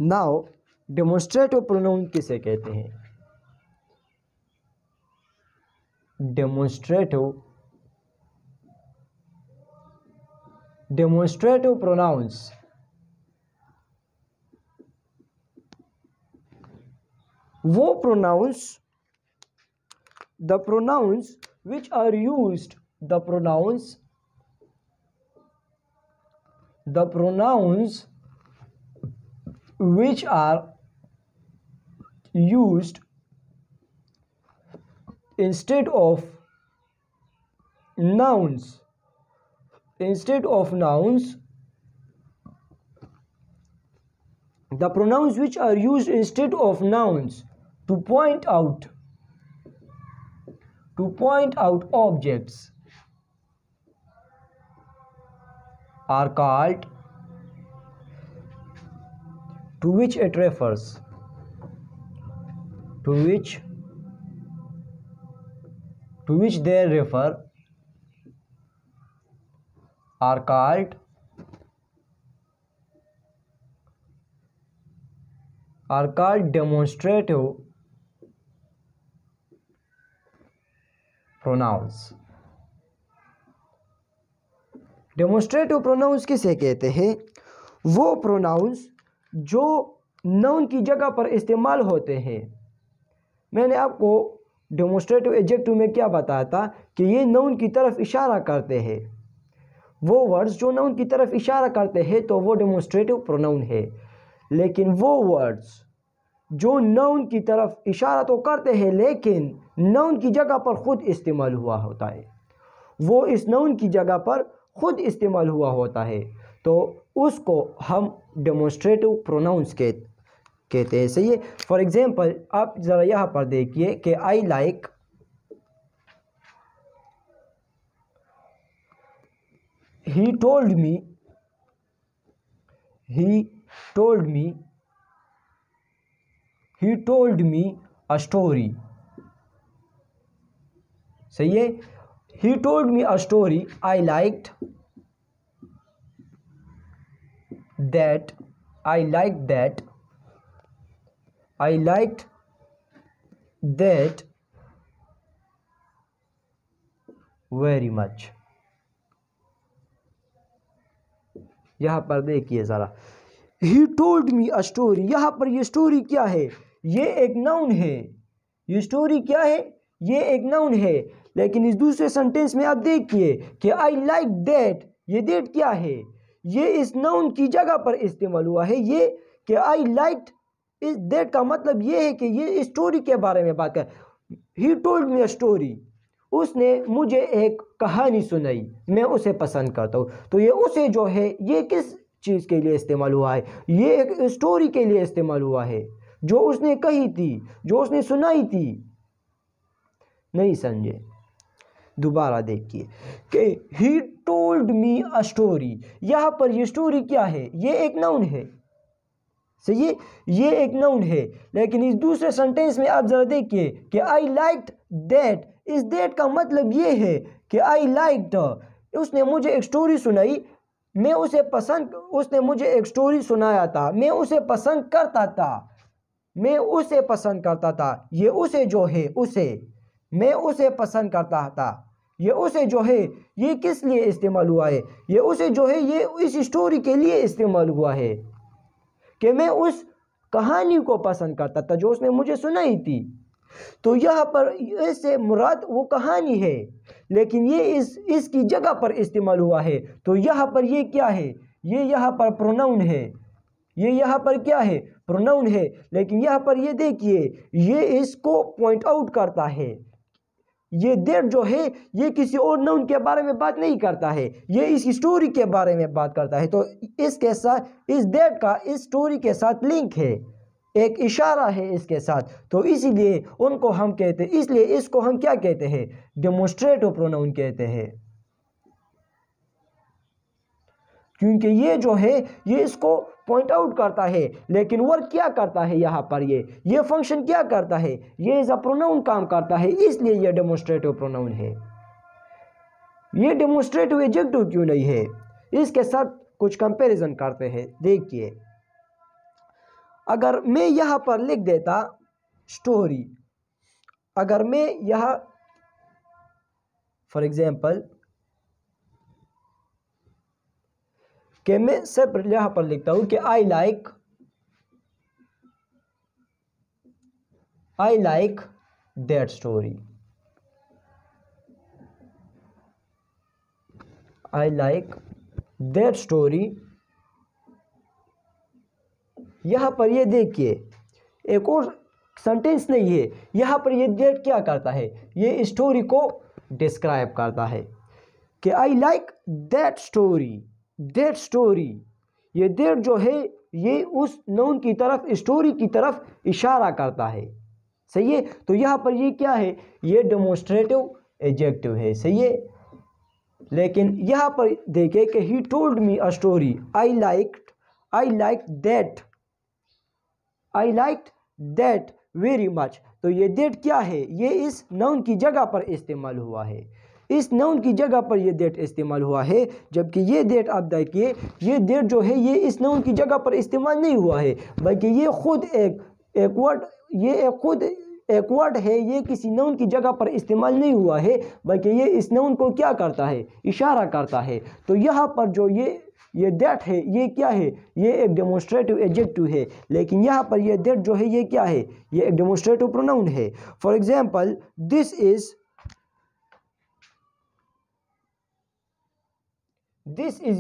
Now demonstrative pronoun किसे कहते हैं? डेमोन्स्ट्रेटिव प्रोनाउंस वो pronounce the pronouns which are used the pronouns which are used instead of nouns the pronouns which are used instead of nouns to point out objects are called, to which it refers, to which they refer, are called demonstrative pronouns। Demonstrative pronouns किसे कहते हैं? वो pronounce जो noun की जगह पर इस्तेमाल होते हैं। मैंने आपको डेमोन्स्ट्रेटिव एडजेक्टिव में क्या बताया था कि ये नाउन की तरफ इशारा करते हैं। वो वर्ड्स जो नाउन की तरफ इशारा करते हैं तो वो डेमोन्स्ट्रेटिव प्रोनाउन है। लेकिन वो वर्ड्स जो नाउन की तरफ इशारा तो करते हैं लेकिन नाउन की जगह पर खुद इस्तेमाल हुआ होता है, वो इस नाउन की जगह पर खुद इस्तेमाल हुआ होता है, तो उसको हम डेमोन्स्ट्रेटिव प्रोनाउंस कहते हैं। सही है। फॉर एग्जांपल आप ज़रा यहाँ पर देखिए कि I like, he told me a story। सही है। he told me a story, I liked that very much। यहाँ पर देखिए ज़रा, he told me a story, यहाँ पर ये स्टोरी क्या है? ये एक नाउन है। ये स्टोरी क्या है? ये एक नाउन है। लेकिन इस दूसरे सेंटेंस में आप देखिए कि आई लाइक दैट, ये दैट क्या है? ये इस नाउन की जगह पर इस्तेमाल हुआ है। ये कि आई लाइक्ड इस दैट का मतलब ये है कि ये स्टोरी के बारे में बात कर। He told me a story, उसने मुझे एक कहानी सुनाई, मैं उसे पसंद करता हूँ। तो ये उसे जो है ये किस चीज़ के लिए इस्तेमाल हुआ है? ये एक स्टोरी के लिए इस्तेमाल हुआ है जो उसने कही थी, जो उसने सुनाई थी। नहीं समझे? दोबारा देखिए कि he told me a story, यहाँ पर ये स्टोरी क्या है? ये एक नाउन है। सही है, ये एक नाउन है। लेकिन इस दूसरे सेंटेंस में आप जरा देखिए कि आई लाइक्ड दैट, इस दैट का मतलब ये है कि आई लाइक्ड, उसने मुझे एक स्टोरी सुनाई, मैं उसे पसंद, उसने मुझे एक स्टोरी सुनाया था, मैं उसे पसंद करता था, मैं उसे पसंद करता था। ये उसे जो है, उसे मैं उसे पसंद करता था, ये उसे जो है ये किस लिए इस्तेमाल हुआ है? ये उसे जो है ये इस स्टोरी के लिए इस्तेमाल हुआ है कि मैं उस कहानी को पसंद करता था जो उसने मुझे सुनाई थी। तो यहाँ पर इससे मुराद वो कहानी है, लेकिन ये इसकी जगह पर इस्तेमाल हुआ है। तो यहाँ पर ये क्या है? ये यहाँ पर प्रोनाउन है। ये यहाँ पर क्या है? प्रोनाउन है। लेकिन यहाँ पर ये देखिए, ये इसको पॉइंट आउट करता है। ये दैट जो है ये किसी और नाउन के बारे में बात नहीं करता है, ये इस स्टोरी के बारे में बात करता है। तो इसके साथ इस दैट का इस स्टोरी के साथ लिंक है, एक इशारा है इसके साथ। तो इसीलिए उनको हम कहते हैं, इसलिए इसको हम क्या कहते हैं? डेमोन्स्ट्रेटिव प्रोनाउन कहते हैं। क्योंकि ये जो है ये इसको पॉइंट आउट करता है, लेकिन वर्क क्या करता है यहाँ पर? ये फंक्शन क्या करता है? ये एज अ प्रोनाउन काम करता है, इसलिए ये डेमोन्स्ट्रेटिव प्रोनाउन है। ये डेमोन्स्ट्रेटिव एडजेक्टिव क्यों नहीं है? इसके साथ कुछ कंपैरिजन करते हैं। देखिए, अगर मैं यहाँ पर लिख देता स्टोरी, अगर मैं यहाँ फॉर एग्जांपल कि मैं सिर्फ यहाँ पर लिखता हूँ कि I like that story, I like that story. यहाँ पर ये देखिए एक और सेंटेंस नहीं है, यहाँ पर ये दैट क्या करता है, ये स्टोरी को डिस्क्राइब करता है कि I like that story, that story. ये दैट जो है ये उस नाउन की तरफ, स्टोरी की तरफ इशारा करता है, सही है। तो यहाँ पर ये क्या है, ये डेमोन्स्ट्रेटिव एडजेक्टिव है, सही है। लेकिन यहाँ पर देखें कि he told me a story, I liked that very much. तो ये दैट क्या है, ये इस नाउन की जगह पर इस्तेमाल हुआ है, इस नाउन की जगह पर ये दैट इस्तेमाल हुआ है। जबकि ये दैट आप देखिए, ये दैट जो है ये इस नाउन की जगह पर इस्तेमाल नहीं हुआ है, बल्कि ये खुद एक वर्ड है, ये किसी नाउन की जगह पर इस्तेमाल नहीं हुआ है, बल्कि ये इस नाउन को क्या करता है, इशारा करता है। तो यहाँ पर जो ये दैट है ये क्या है, ये एक डेमोन्स्ट्रेटिव एडजेक्टिव है। लेकिन यहाँ पर ये दैट जो है ये क्या है, ये एक डेमोन्स्ट्रेटिव प्रोनाउन है। For example this is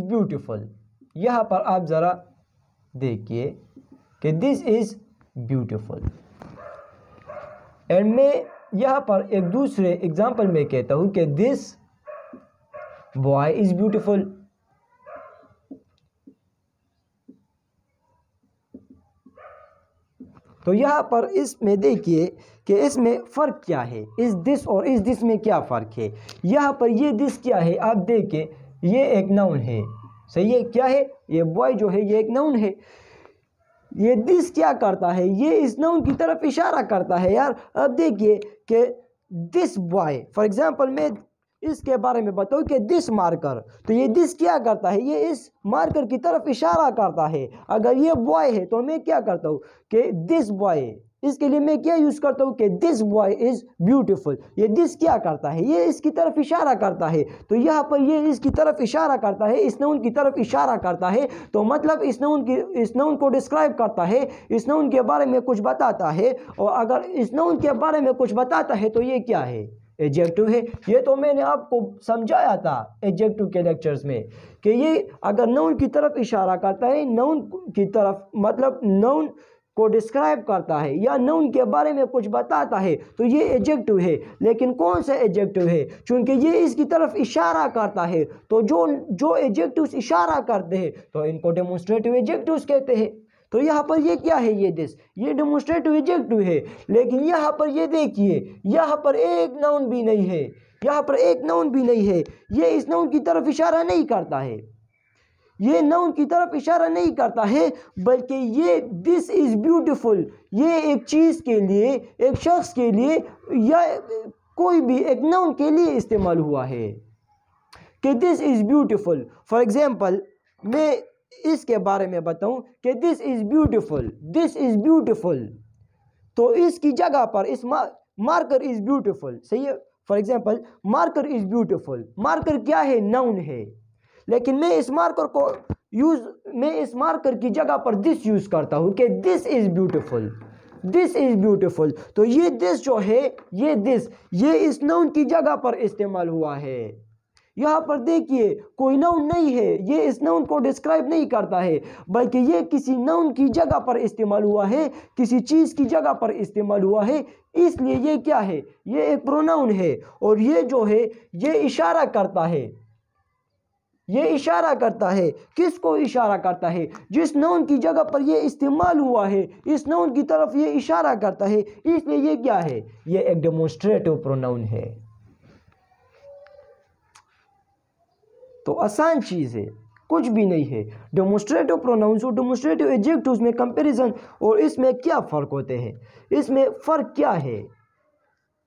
beautiful. यहाँ पर आप ज़रा देखिए कि दिस इज ब्यूटीफुल। एंड मैं यहाँ पर एक दूसरे एग्जाम्पल में कहता हूँ कि दिस बॉय इज ब्यूटीफुल। तो यहाँ पर इसमें देखिए कि इसमें फ़र्क क्या है, इस दिस और इस दिस में क्या फ़र्क है। यहाँ पर ये दिस क्या है, आप देखिए ये एक नाउन है, सही है। क्या है, ये बॉय जो है ये एक नाउन है। ये दिस क्या करता है, ये इस नाउन की तरफ इशारा करता है यार। अब देखिए कि दिस बॉय, फॉर एग्जांपल मैं इसके बारे में बताऊँ कि दिस मार्कर, तो ये दिस क्या करता है, ये इस मार्कर की तरफ इशारा करता है। अगर ये बॉय है तो मैं क्या करता हूँ कि दिस बॉय, इसके लिए मैं क्या यूज़ करता हूँ कि दिस बॉय इज़ ब्यूटीफुल। ये दिस क्या करता है, ये इसकी तरफ इशारा करता है। तो यहाँ पर ये इसकी तरफ इशारा करता है, इस नाउन की तरफ इशारा करता है। तो मतलब इस नाउन को डिस्क्राइब करता है, इस नाउन के बारे में कुछ बताता है। और अगर इस नाउन के बारे में कुछ बताता है तो ये क्या है, एडजेक्टिव है। ये तो मैंने आपको समझाया था एडजेक्टिव के लेक्चर्स में कि ये अगर नाउन की तरफ इशारा करता है, नाउन की तरफ मतलब नाउन को डिस्क्राइब करता है या नाउन के बारे में कुछ बताता है तो ये एडजेक्टिव है। लेकिन कौन सा एडजेक्टिव है, चूंकि ये इसकी तरफ इशारा करता है तो जो एडजेक्टिव्स इशारा करते हैं तो इनको डेमोन्स्ट्रेटिव एडजेक्टिव्स कहते हैं। तो यहाँ पर ये क्या है, ये दिस, ये डेमोन्स्ट्रेटिव एडजेक्टिव है। लेकिन यहाँ पर ये देखिए, यहाँ पर एक नाउन भी नहीं है, यहाँ पर एक नाउन भी नहीं है। ये इस नाउन की तरफ इशारा नहीं करता है, ये नाउन की तरफ इशारा नहीं करता है, बल्कि ये दिस इज़ ब्यूटीफुल ये एक चीज़ के लिए, एक शख्स के लिए या कोई भी एक नाउन के लिए इस्तेमाल हुआ है कि this is beautiful. For example मैं इसके बारे में बताऊं कि this is beautiful, this is beautiful, तो इसकी जगह पर इस मार्कर इज़ ब्यूटीफुल, सही है। For example marker is beautiful, marker क्या है, नाउन है। लेकिन मैं इस मार्कर की जगह पर दिस यूज़ करता हूँ कि this is beautiful, this is beautiful. तो ये दिस जो है, ये दिस, ये इस नाउन की जगह पर इस्तेमाल हुआ है। यहाँ पर देखिए कोई नाउन नहीं है, ये इस नाउन को डिस्क्राइब नहीं करता है, बल्कि ये किसी नाउन की जगह पर इस्तेमाल हुआ है, किसी चीज़ की जगह पर इस्तेमाल हुआ है। इसलिए ये क्या है, ये एक प्रोनाउन है। और ये जो है ये इशारा करता है, ये इशारा करता है, किसको इशारा करता है, जिस नाउन की जगह पर ये इस्तेमाल हुआ है इस नाउन की तरफ ये इशारा करता है। इसलिए ये क्या है, ये एक डेमोन्स्ट्रेटिव प्रोनाउन है। तो आसान चीज़ है, कुछ भी नहीं है। डेमोन्स्ट्रेटिव प्रोनाउंस और डेमोन्स्ट्रेटिव एडजेक्टिव्स में कंपैरिजन और इसमें क्या फ़र्क होते हैं, इसमें फ़र्क क्या है,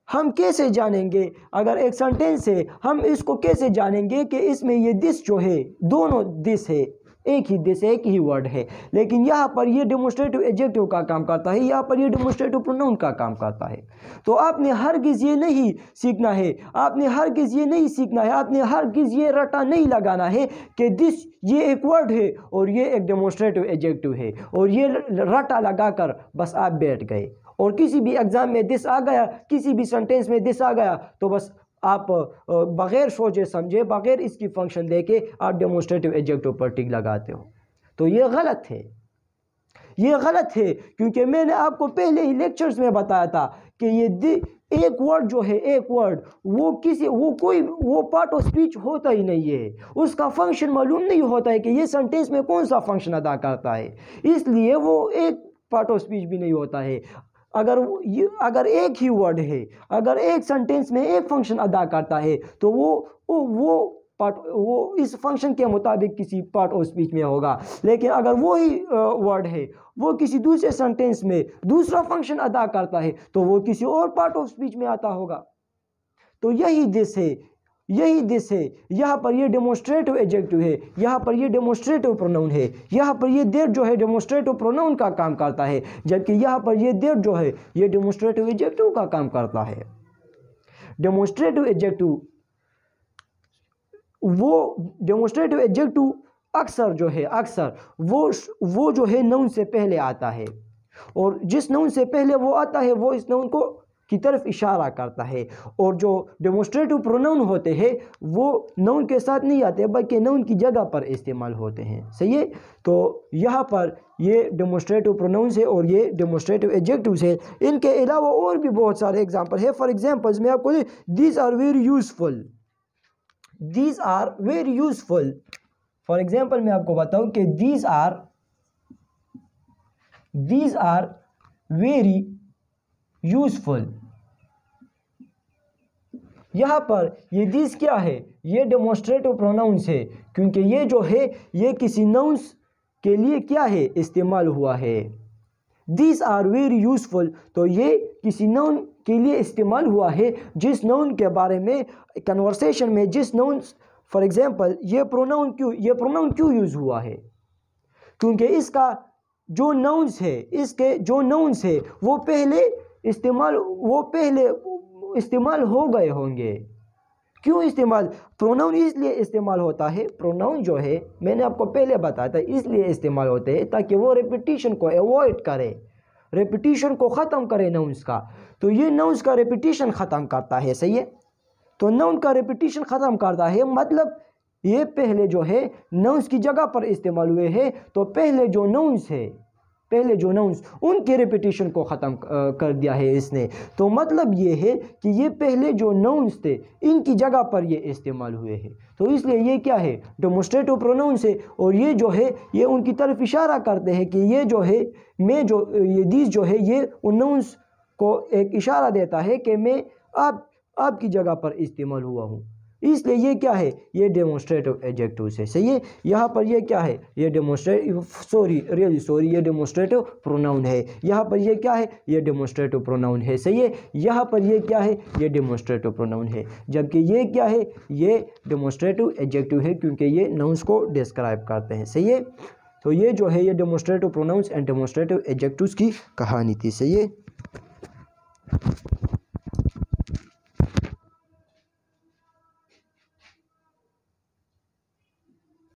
हम कैसे जानेंगे। अगर एक सेंटेंस है हम इसको कैसे जानेंगे कि इसमें ये दिस जो है, दोनों दिस है, एक ही दिस एक ही वर्ड है, लेकिन यहाँ पर ये डेमोस्ट्रेटिव एडजेक्टिव का काम करता है, यहाँ पर ये डेमोस्ट्रेटिव प्रोनाउन का काम करता है। तो आपने हरगिज़ ये नहीं सीखना है, आपने हरगिज़ ये नहीं सीखना है, आपने हरगिज़ ये रटा नहीं लगाना है कि दिस ये एक वर्ड है और ये एक डेमोस्ट्रेटिव एडजेक्टिव है, और ये रटा लगाकर बस आप बैठ गए और किसी भी एग्ज़ाम में दिस आ गया, किसी भी सेंटेंस में दिस आ गया तो बस आप बग़ैर सोचे समझे, बग़ैर इसकी फंक्शन देके आप डेमोस्ट्रेटिव एडजेक्टिव पर टिक लगाते हो। तो ये गलत है, ये गलत है, क्योंकि मैंने आपको पहले ही लेक्चर्स में बताया था कि ये एक वर्ड जो है, एक वर्ड वो पार्ट ऑफ स्पीच होता ही नहीं है, उसका फंक्शन मालूम नहीं होता है कि ये सेंटेंस में कौन सा फंक्शन अदा करता है, इसलिए वो एक पार्ट ऑफ स्पीच भी नहीं होता है। अगर एक ही वर्ड है, अगर एक सेंटेंस में एक फंक्शन अदा करता है तो वो इस फंक्शन के मुताबिक किसी पार्ट ऑफ स्पीच में होगा, लेकिन अगर वही वर्ड है वो किसी दूसरे सेंटेंस में दूसरा फंक्शन अदा करता है तो वो किसी और पार्ट ऑफ स्पीच में आता होगा। तो यही दिस है, यही दिस है। यहाँ पर ये डेमोस्ट्रेटिव एडजेक्टिव है, यहाँ पर ये डेमोस्ट्रेटिव प्रोनाउन है, यहाँ पर ये देयर जो है डेमोस्ट्रेटिव प्रोनाउन का काम करता है, जबकि यहाँ पर ये देयर जो है ये डेमोस्ट्रेटिव एडजेक्टिव का काम करता है। डेमोस्ट्रेटिव एडजेक्टिव अक्सर जो है, अक्सर वो जो है नाउन से पहले आता है, और जिस नाउन से पहले वो आता है वो इस नाउन को की तरफ इशारा करता है, और जो डेमोस्ट्रेटिव प्रोनाउन होते हैं वो नाउन के साथ नहीं आते बल्कि नाउन की जगह पर इस्तेमाल होते हैं। सही है। तो यहाँ पर ये डेमोस्ट्रेटिव प्रोनाउंस है और ये डेमोस्ट्रेटिव एडजेक्टिव्स है। इनके अलावा और भी बहुत सारे एग्जांपल है। फॉर एग्जांपल्स मैं आपको these are very useful, these are very useful. For example मैं आपको बताऊं कि दीज आर वेरी यूजफुल। यहाँ पर ये दिस क्या है, ये डेमोस्ट्रेटिव प्रोनाउंस है, क्योंकि ये जो है ये किसी नाउंस के लिए क्या है, इस्तेमाल हुआ है। दिस आर वेरी यूजफुल, तो ये किसी नाउन के लिए इस्तेमाल हुआ है जिस नाउन के बारे में कन्वर्सेशन में, जिस नाउन फॉर एग्जांपल ये प्रोनाउन क्यों यूज़ हुआ है, क्योंकि इसका जो नाउंस है, इसके जो नाउंस है वो पहले इस्तेमाल हो गए होंगे। क्यों इस्तेमाल, प्रोनाउन इसलिए इस्तेमाल होता है, प्रोनाउन जो है मैंने आपको पहले बताया था इसलिए इस्तेमाल होते हैं ताकि वो रेपिटेशन को अवॉइड करे, रेपिटेशन को ख़त्म करे नाउंस का। तो ये नाउंस का रेपिटेशन ख़त्म करता है। सही है। तो नाउन का रेपिटेशन ख़त्म करता है, मतलब ये पहले जो है नाउंस की जगह पर इस्तेमाल हुए हैं, तो पहले जो नाउंस है, पहले जो नाउंस उनके रेपिटेशन को ख़त्म कर दिया है इसने। तो मतलब ये है कि ये पहले जो नाउंस थे इनकी जगह पर ये इस्तेमाल हुए हैं, तो इसलिए ये क्या है, डेमोस्ट्रेटिव प्रोनाउंस है, और ये जो है ये उनकी तरफ इशारा करते हैं कि ये जो है ये दीज जो है ये उन नाउंस को एक इशारा देता है कि मैं आपकी जगह पर इस्तेमाल हुआ हूँ, इसलिए ये क्या है, ये डेमोस्ट्रेटिव एडजेक्टिव है। सही है। यहाँ पर ये क्या है, ये ये डेमोस्ट्रेटिव प्रोनाउन है। यहाँ पर ये क्या है, ये डेमोस्ट्रेटिव प्रोनाउन है। सही है। यहाँ पर ये क्या है, ये डेमोस्ट्रेटिव प्रोनाउन है, जबकि ये क्या है, ये डेमोस्ट्रेटिव एडजेक्टिव है, क्योंकि ये नाउंस को डिस्क्राइब करते हैं। सही है। तो ये जो है ये demonstrative pronouns and demonstrative adjectives की कहानी थी। सही है।